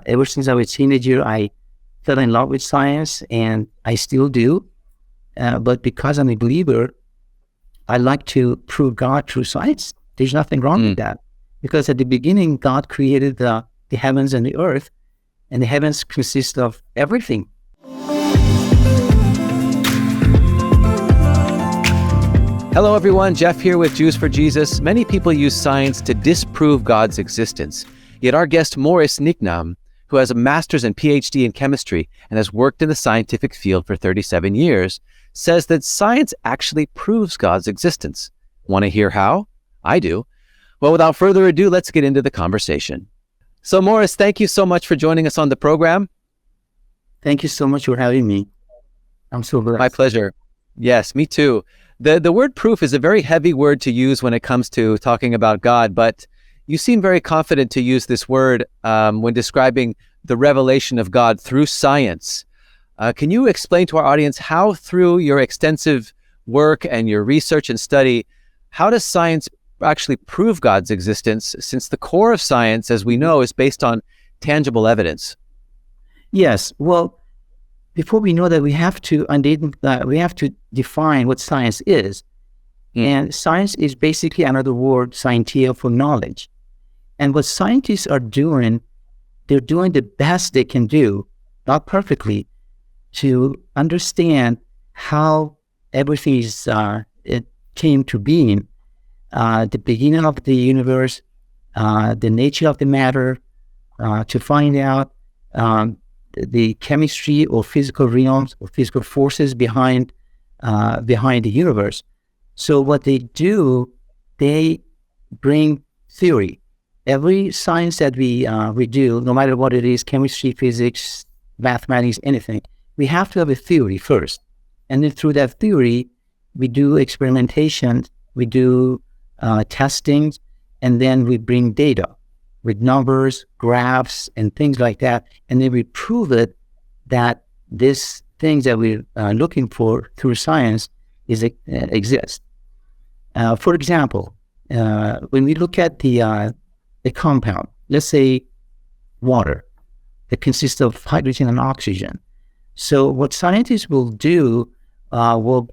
Ever since I was a teenager, I fell in love with science, and I still do. But because I'm a believer, I like to prove God through science. There's nothing wrong with that. Because at the beginning, God created the heavens and the earth, and the heavens consist of everything. Hello everyone, Jeff here with Jews for Jesus. Many people use science to disprove God's existence. Yet our guest Moris Niknam, who has a Masters and Ph.D. in chemistry and has worked in the scientific field for 37 years, says that science actually proves God's existence. Want to hear how? I do. Well, without further ado, let's get into the conversation. So Moris, thank you so much for joining us on the program. Thank you so much for having me. I'm so blessed. My pleasure. Yes, me too. The word proof is a very heavy word to use when it comes to talking about God, but you seem very confident to use this word when describing the revelation of God through science. Can you explain to our audience how, through your extensive work and your research and study, how does science actually prove God's existence, since the core of science, as we know, is based on tangible evidence? Yes. Well, before we know that, we have to define what science is. And science is basically another word, scientia, for knowledge. And what scientists are doing, they're doing the best they can do, not perfectly, to understand how everything is, it came to being, the beginning of the universe, the nature of the matter, to find out the chemistry or physical realms or physical forces behind the universe. So what they do, they bring theory. Every science that we do, no matter what it is, chemistry, physics, mathematics, anything, we have to have a theory first. And then through that theory, we do experimentation, we do testing, and then we bring data with numbers, graphs, and things like that. And then we prove it that these things that we're looking for through science exist. For example, when we look at the compound, let's say water, that consists of hydrogen and oxygen. So what scientists will do, will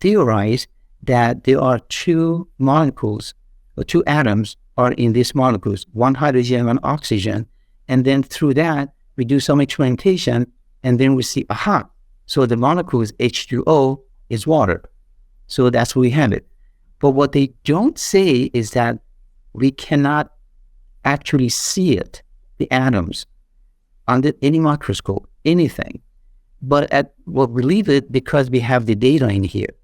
theorize that there are two molecules or two atoms are in these molecules, one hydrogen and oxygen. And then through that, we do some experimentation, and then we see, aha, so the molecule is H2O is water. So that's what we have it. But what they don't say is that we cannot actually see it, the atoms, under any microscope, anything. But we'll believe it because we have the data in here.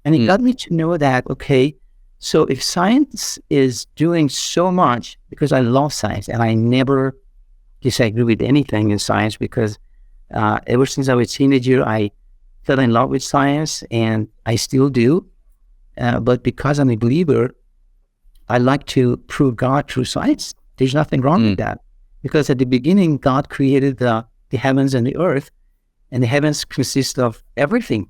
And it got me to know that, okay, so if science is doing so much, because I love science and I never disagree with anything in science, because ever since I was a teenager, I fell in love with science, and I still do. But because I'm a believer, I like to prove God through science. There's nothing wrong with that. Because at the beginning, God created the heavens and the earth, and the heavens consist of everything,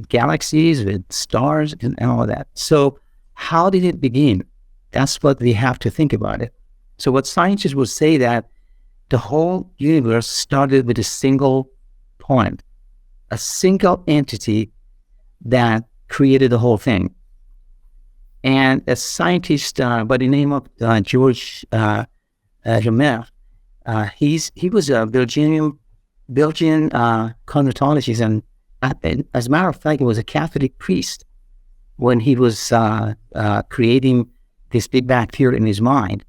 galaxies with stars and all of that. So how did it begin? That's what we have to think about it. So what scientists will say that the whole universe started with a single point, a single entity that created the whole thing. And a scientist by the name of George Romer, he was a Belgian cosmologist, and as a matter of fact, he was a Catholic priest when he was creating this Big Bang theory in his mind.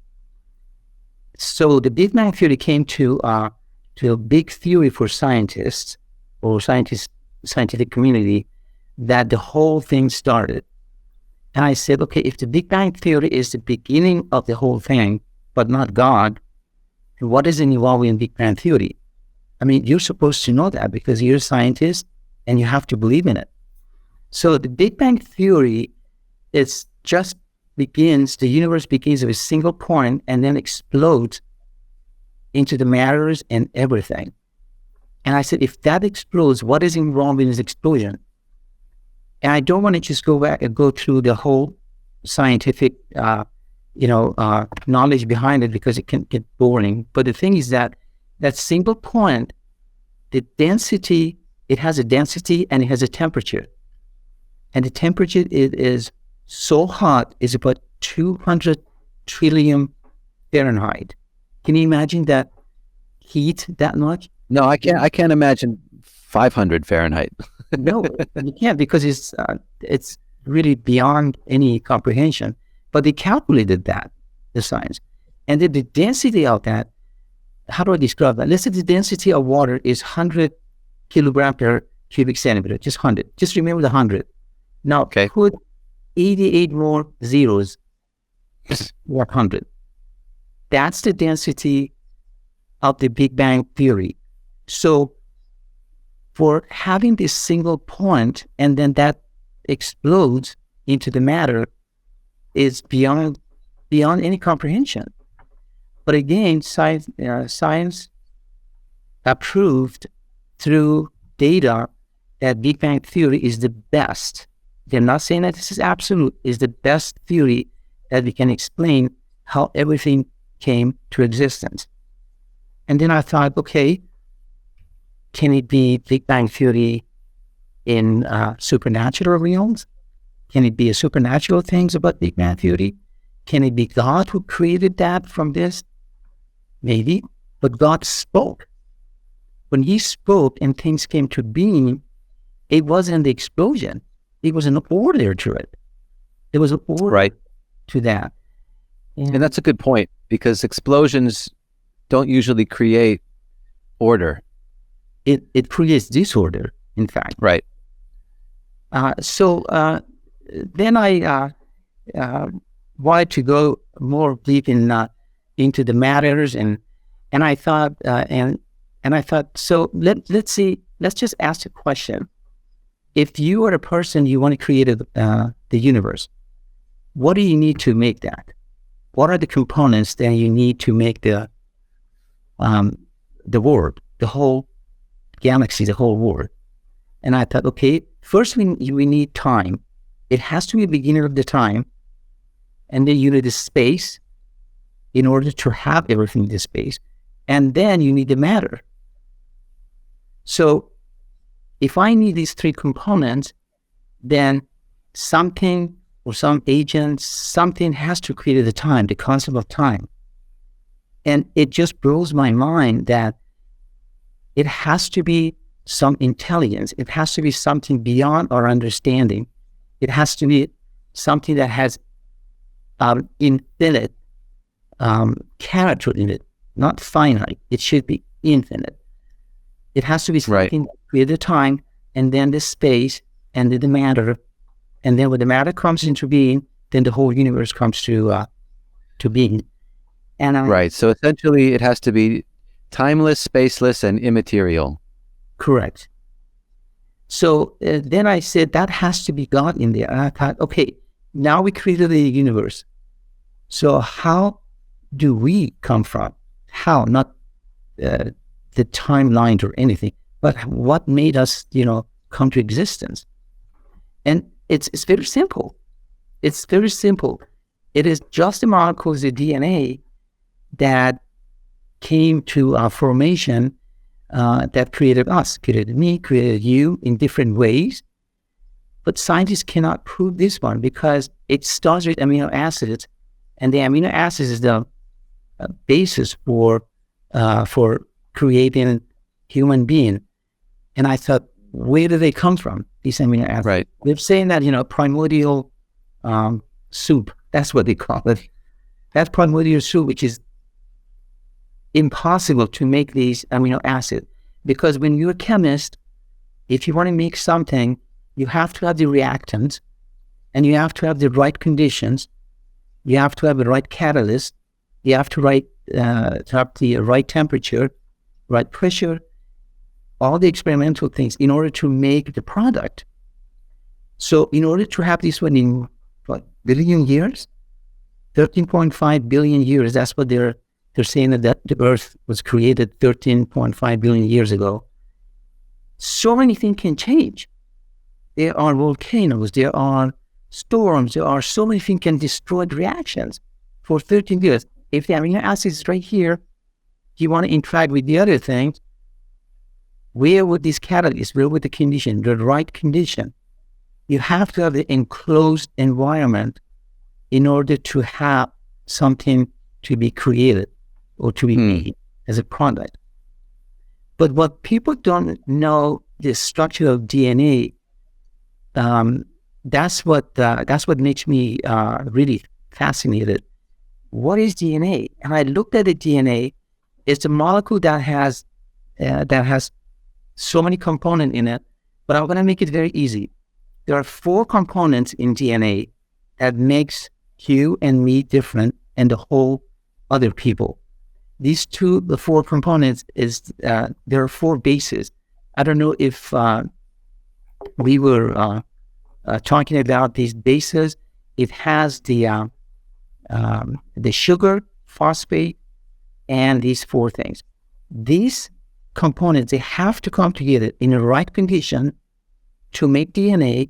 So the Big Bang theory came to a big theory for scientists or scientific community, that the whole thing started. And I said, okay, if the Big Bang theory is the beginning of the whole thing, but not God, then what is involved in Big Bang theory? I mean, you're supposed to know that because you're a scientist and you have to believe in it. So the Big Bang theory is just the universe begins with a single point and then explodes into the matters and everything. And I said, if that explodes, what is involved in this explosion? And I don't want to just go back and go through the whole scientific knowledge behind it because it can get boring. But the thing is that single point, the density, it has a density and it has a temperature. And the temperature is so hot, is about 200 trillion Fahrenheit. Can you imagine that heat that much? No, I can't imagine 500 Fahrenheit. No, you can't, because it's really beyond any comprehension. But they calculated that, the science. And then the density of that, how do I describe that? Let's say the density of water is 100 kilogram per cubic centimeter, just 100. Just remember the 100. Now, put 88 more zeros, 100. That's the density of the Big Bang theory. So for having this single point and then that explodes into the matter is beyond any comprehension. But again, science approved through data that Big Bang theory is the best. They're not saying that this is absolute, is the best theory that we can explain how everything came to existence. And then I thought, okay, can it be Big Bang theory in supernatural realms? Can it be a supernatural things about Big Bang theory? Can it be God who created that from this? Maybe. But God spoke. When he spoke and things came to being, it wasn't the explosion. It was an order to it. There was an order to that. And that's a good point, because explosions don't usually create order. It creates disorder, in fact. Right. So then I wanted to go more deep into the matters, and I thought so let's just ask a question. If you are a person, you want to create the universe, what do you need to make that? What are the components that you need to make the world, the whole galaxy, the whole world? And I thought, okay, first we need time. It has to be the beginning of the time, and then you need the space in order to have everything in the space, and then you need the matter. So if I need these three components, then something or some agent, something has to create the time, the concept of time. And it just blows my mind that it has to be some intelligence. It has to be something beyond our understanding. It has to be something that has infinite character in it, not finite. It should be infinite. It has to be something that creates the time, and then the space, and then the matter. And then when the matter comes into being, then the whole universe comes to being. And so essentially it has to be timeless, spaceless, and immaterial. Correct. So then I said that has to be God in there. And I thought, okay, now we created the universe. So how do we come from? How? Not the timeline or anything, but what made us, come to existence? And it's very simple. It's very simple. It is just the molecules, the DNA, that came to our formation, that created us, created me, created you in different ways. But scientists cannot prove this one because it starts with amino acids, and the amino acids is the basis for creating human being. And I thought, where do they come from, these amino acids? Right. They're saying that, primordial soup, that's what they call it. That's primordial soup, which is impossible to make these amino acids. Because when you're a chemist, if you want to make something, you have to have the reactants, and you have to have the right conditions. You have to have the right catalyst. You have to have the right temperature, right pressure, all the experimental things in order to make the product. So in order to have this one in billion years, 13.5 billion years, that's what they're saying, that the Earth was created 13.5 billion years ago. So many things can change. There are volcanoes, there are storms, there are so many things can destroy the reactions. for 13 years. If the amino acid is right here, you want to interact with the other things, where would this catalyst, where would the condition, the right condition? You have to have the enclosed environment in order to have something to be created or to be made as a product. But what people don't know, the structure of DNA, that's what makes me really fascinated. What is DNA? And I looked at the DNA. It's a molecule that has so many components in it, but I'm going to make it very easy. There are 4 components in DNA that makes you and me different and the whole other people. The 4 components there are 4 bases. I don't know if we were talking about these bases. It has the sugar, phosphate, and these 4 things. These components, they have to come together in the right condition to make DNA.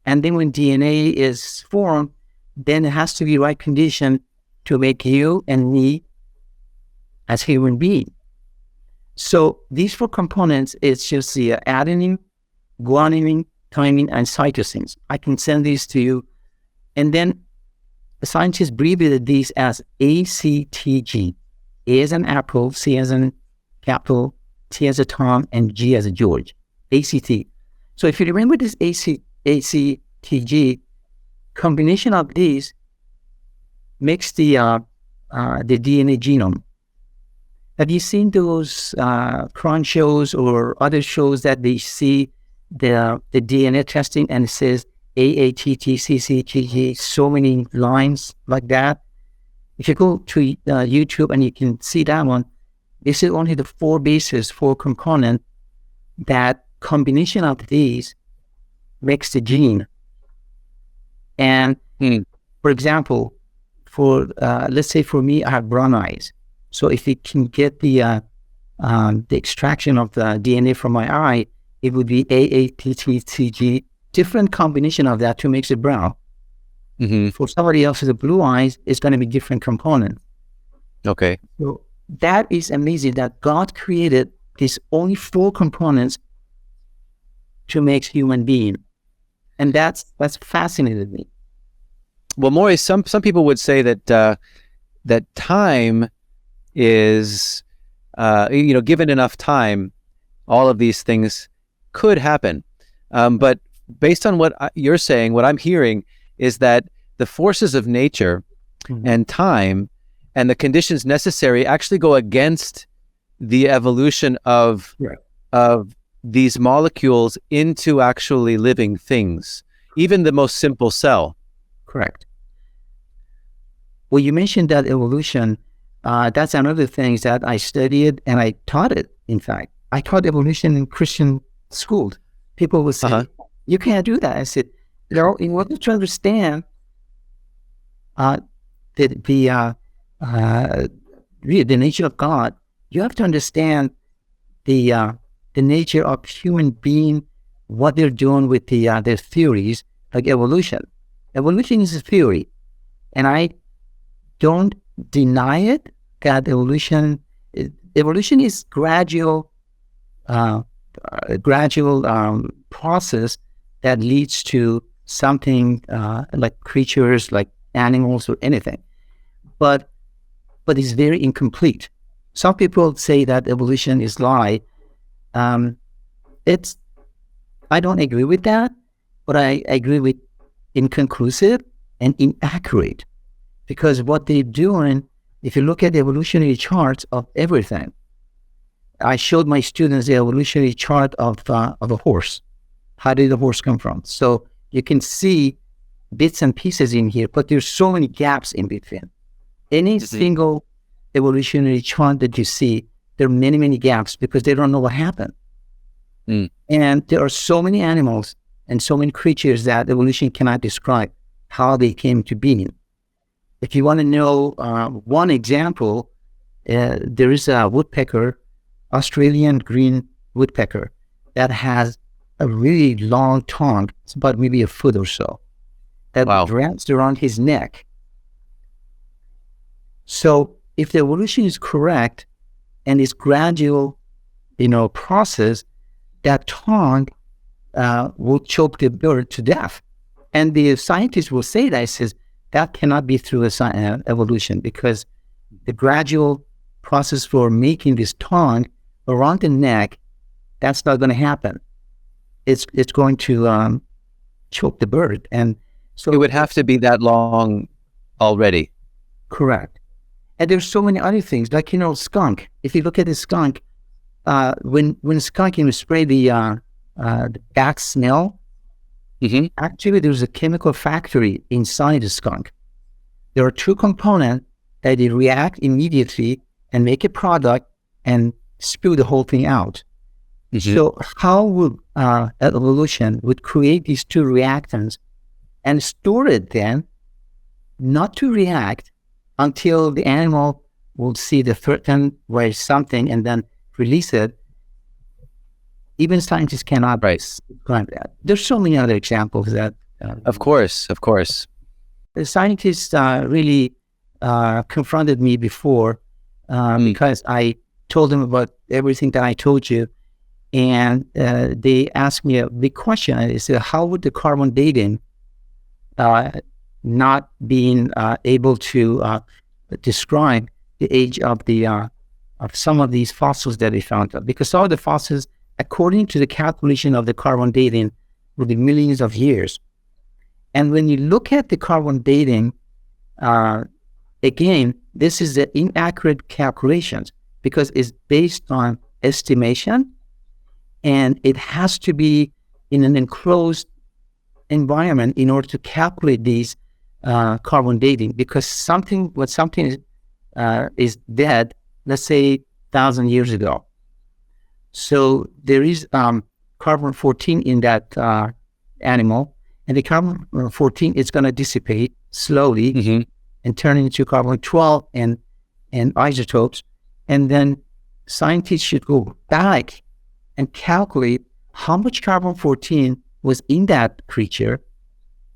And then when DNA is formed, then it has to be right condition to make you and me as human being. So these 4 components is just the adenine, guanine, thymine, and cytosines. I can send these to you. And then the scientists abbreviated these as ACTG. A as an apple, C as an capital, T as a Tom, and G as a George. ACT. So if you remember this ACTG, combination of these makes the DNA genome. Have you seen those crime shows or other shows that they see the DNA testing and it says AATTCCGG, so many lines like that? If you go to YouTube and you can see that one, this is only the 4 bases, 4 components. That combination of these makes the gene. And for example, for let's say for me, I have brown eyes. So if you can get the extraction of the DNA from my eye, it would be AATTCG, different combination of that to make it brown. For somebody else with the blue eyes, it's going to be different components. Okay. So that is amazing that God created these only 4 components to make human being. And that's fascinated me. Well, Moris, some people would say that that time is, given enough time, all of these things could happen. But based on what you're saying, what I'm hearing is that the forces of nature and time and the conditions necessary actually go against the evolution of these molecules into actually living things, even the most simple cell. Correct. Well, you mentioned that evolution. That's another thing that I studied and I taught it. In fact, I taught evolution in Christian schools. People would say, "You can't do that." I said, in order to understand the nature of God, you have to understand the nature of human being, what they're doing with their theories, like evolution. Evolution is a theory, and I don't deny it. That evolution is gradual process that leads to something like creatures, like animals or anything, but it's very incomplete. Some people say that evolution is lie. I don't agree with that, but I agree with inconclusive and inaccurate, because what they're doing, if you look at the evolutionary charts of everything, I showed my students the evolutionary chart of a horse. How did the horse come from? So you can see bits and pieces in here, but there's so many gaps in between. Any single evolutionary chart that you see, there are many, many gaps because they don't know what happened. And there are so many animals and so many creatures that evolution cannot describe how they came to be. If you want to know one example, there is a woodpecker, Australian green woodpecker, that has a really long tongue. It's about maybe a foot or so, that wraps around his neck. So if the evolution is correct and it's gradual, process, that tongue will choke the bird to death. And the scientists will say that, says that cannot be through evolution, because the gradual process for making this tongue around the neck, that's not going to happen. It's going to choke the bird. And so it would have to be that long already. Correct. And there's so many other things, like, skunk. If you look at the skunk, when skunk, spray the back smell, actually there's a chemical factory inside the skunk. There are two components that they react immediately and make a product and spew the whole thing out. So how would evolution would create these two reactants and store it then, not to react until the animal will see the threatened or something and then release it? Even scientists cannot describe that. There's so many other examples that. Of course. The scientists really confronted me before because I told them about everything that I told you. And they asked me a big question. They said, how would the carbon dating not being able to describe the age of some of these fossils that they found? Because all the fossils, according to the calculation of the carbon dating, will be millions of years. And when you look at the carbon dating, again, this is the inaccurate calculations because it's based on estimation, and it has to be in an enclosed environment in order to calculate these carbon dating. Because something is dead, let's say 1,000 years ago. So there is carbon-14 in that animal, and the carbon-14 is going to dissipate slowly and turn into carbon-12 and isotopes. And then scientists should go back and calculate how much carbon-14 was in that creature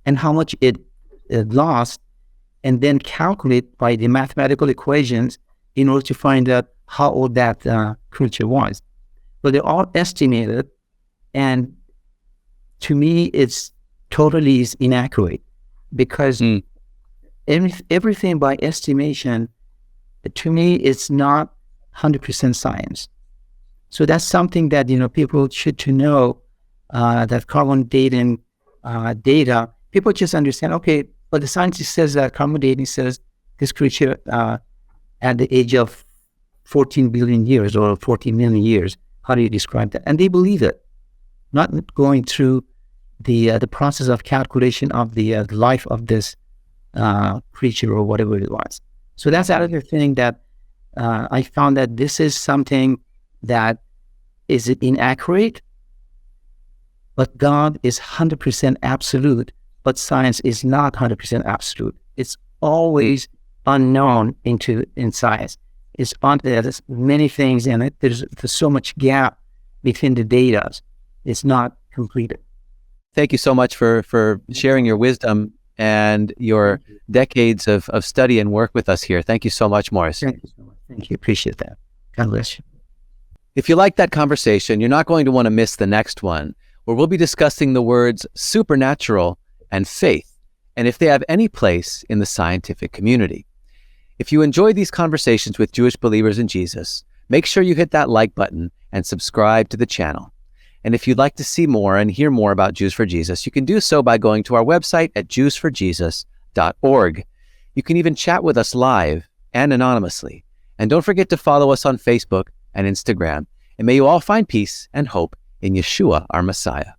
and how much it lost, and then calculate by the mathematical equations in order to find out how old that creature was. But they're all estimated, and to me, it's totally inaccurate because everything by estimation, to me, it's not 100% science. So that's something that, people should to know, that carbon dating data, people just understand, okay, but the scientist says that carbon dating says this creature at the age of 14 billion years or 14 million years. How do you describe that? And they believe it, not going through the process of calculation of the life of this creature or whatever it was. So that's another thing that I found, that this is something that is inaccurate, but God is 100% absolute, but science is not 100% absolute. It's always unknown in science. There's many things in it. There's so much gap between the data. It's not completed. Thank you so much for sharing your wisdom and your decades of study and work with us here. Thank you so much, Moris. Thank you so much. Thank you. Appreciate that. God bless you. If you like that conversation, you're not going to want to miss the next one, where we'll be discussing the words supernatural and faith, and if they have any place in the scientific community. If you enjoy these conversations with Jewish believers in Jesus, make sure you hit that like button and subscribe to the channel. And if you'd like to see more and hear more about Jews for Jesus, you can do so by going to our website at jewsforjesus.org. You can even chat with us live and anonymously. And don't forget to follow us on Facebook and Instagram. And may you all find peace and hope in Yeshua, our Messiah.